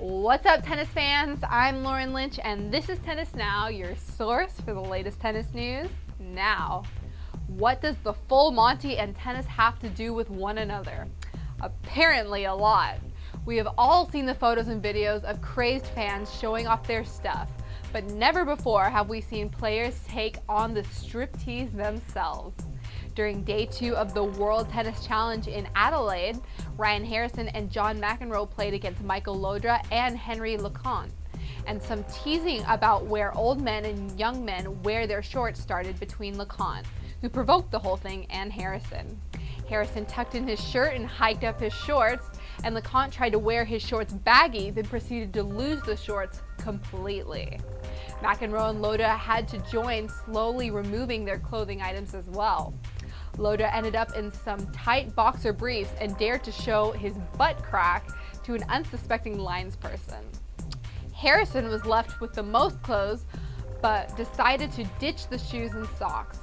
What's up, tennis fans? I'm Lauren Lynch, and this is Tennis Now, your source for the latest tennis news. Now, what does the full Monty and tennis have to do with one another? Apparently a lot. We have all seen the photos and videos of crazed fans showing off their stuff, but never before have we seen players take on the striptease themselves. During day 2 of the World Tennis Challenge in Adelaide, Harrison and John McEnroe played against Llorda and Henri Leconte. And some teasing about where old men and young men wear their shorts started between Leconte, who provoked the whole thing, and Harrison. Harrison tucked in his shirt and hiked up his shorts, and Leconte tried to wear his shorts baggy, then proceeded to lose the shorts completely. McEnroe and Llorda had to join, slowly removing their clothing items as well. Llorda ended up in some tight boxer briefs and dared to show his butt crack to an unsuspecting linesperson. Harrison was left with the most clothes, but decided to ditch the shoes and socks.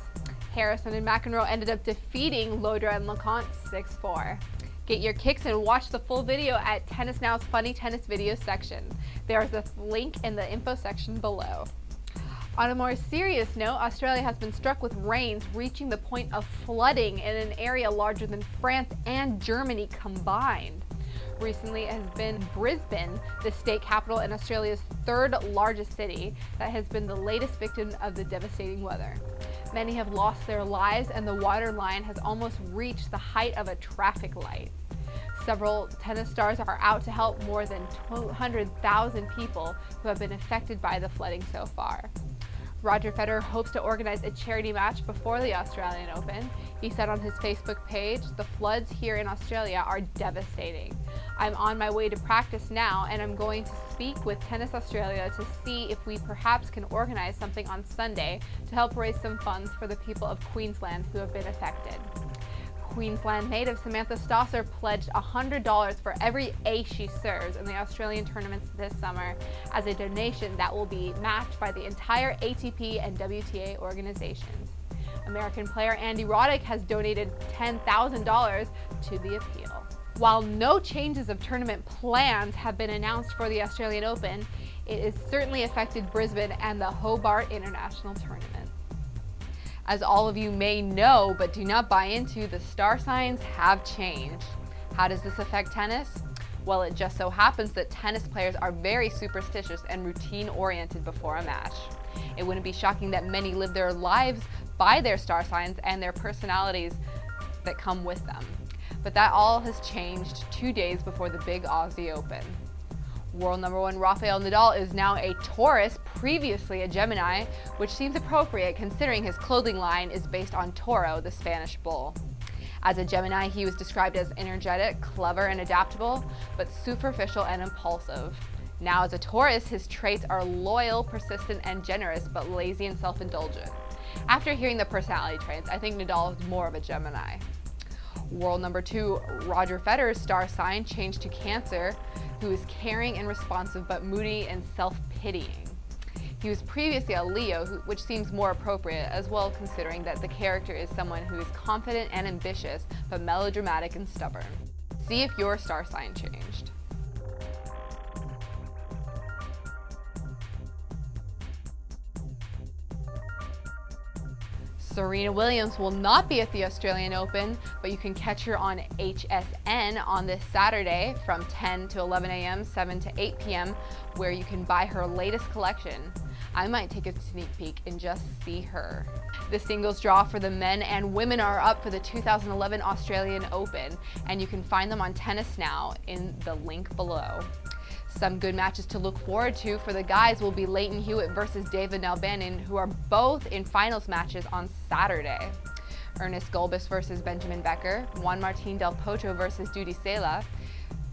Harrison and McEnroe ended up defeating Llorda and Leconte 6-4. Get your kicks and watch the full video at Tennis Now's Funny Tennis Video section. There's a link in the info section below. On a more serious note, Australia has been struck with rains reaching the point of flooding in an area larger than France and Germany combined. Recently, it has been Brisbane, the state capital and Australia's 3rd largest city, that has been the latest victim of the devastating weather. Many have lost their lives, and the water line has almost reached the height of a traffic light. Several tennis stars are out to help more than 200,000 people who have been affected by the flooding so far. Roger Federer hopes to organize a charity match before the Australian Open. He said on his Facebook page, "The floods here in Australia are devastating. I'm on my way to practice now, and I'm going to speak with Tennis Australia to see if we perhaps can organize something on Sunday to help raise some funds for the people of Queensland who have been affected." Queensland native Samantha Stosur pledged $100 for every ace she serves in the Australian tournaments this summer as a donation that will be matched by the entire ATP and WTA organizations. American player Andy Roddick has donated $10,000 to the appeal. While no changes of tournament plans have been announced for the Australian Open, it has certainly affected Brisbane and the Hobart International Tournament. As all of you may know, but do not buy into, the star signs have changed. How does this affect tennis? Well, it just so happens that tennis players are very superstitious and routine-oriented before a match. It wouldn't be shocking that many live their lives by their star signs and their personalities that come with them. But that all has changed 2 days before the big Aussie Open. World number 1 Rafael Nadal is now a Taurus, previously a Gemini, which seems appropriate considering his clothing line is based on Toro, the Spanish bull. As a Gemini, he was described as energetic, clever, and adaptable, but superficial and impulsive. Now as a Taurus, his traits are loyal, persistent, and generous, but lazy and self-indulgent. After hearing the personality traits, I think Nadal is more of a Gemini. World number 2 Roger Federer's star sign changed to Cancer, who is caring and responsive but moody and self-pitying. He was previously a Leo, which seems more appropriate as well, considering that the character is someone who is confident and ambitious but melodramatic and stubborn. See if your star sign changed. Serena Williams will not be at the Australian Open, but you can catch her on HSN on this Saturday from 10 to 11 a.m., 7 to 8 p.m., where you can buy her latest collection. I might take a sneak peek and just see her. The singles draw for the men and women are up for the 2011 Australian Open, and you can find them on Tennis Now in the link below. Some good matches to look forward to for the guys will be Leighton Hewitt versus David Nalbandian, who are both in finals matches on Saturday. Ernest Gulbis versus Benjamin Becker, Juan Martín del Potro versus Dudi Sela,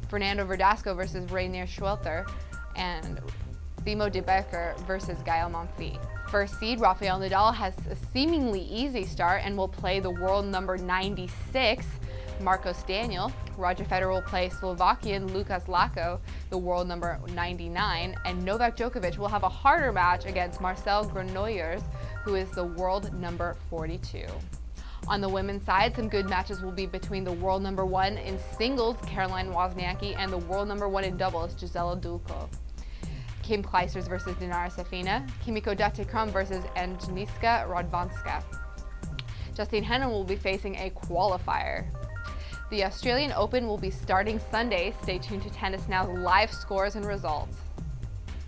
Fernando Verdasco versus Rainier Schwelter, and Thimo de Becker versus Gael Monfils. First seed Rafael Nadal has a seemingly easy start and will play the world number 96, Marcos Daniel. Roger Federer will play Slovakian Lukas Lacko, the world number 99, and Novak Djokovic will have a harder match against Marcel Granollers, who is the world number 42. On the women's side, some good matches will be between the world number 1 in singles, Caroline Wozniacki, and the world number 1 in doubles, Gisela Dulko. Kim Clijsters versus Dinara Safina, Kimiko Date-Krum versus Agnieszka Radwanska. Justine Henin will be facing a qualifier. The Australian Open will be starting Sunday. Stay tuned to Tennis Now's live scores and results.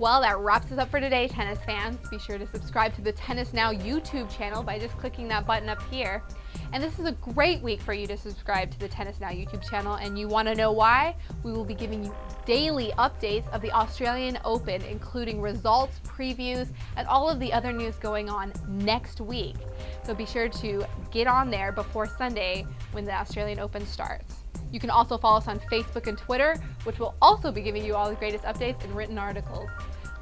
Well, that wraps us up for today, tennis fans. Be sure to subscribe to the Tennis Now YouTube channel by just clicking that button up here. And this is a great week for you to subscribe to the Tennis Now YouTube channel, and you want to know why? We will be giving you daily updates of the Australian Open, including results, previews, and all of the other news going on next week. So be sure to get on there before Sunday when the Australian Open starts. You can also follow us on Facebook and Twitter, which will also be giving you all the greatest updates and written articles.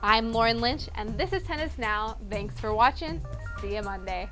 I'm Lauren Lynch, and this is Tennis Now. Thanks for watching. See you Monday.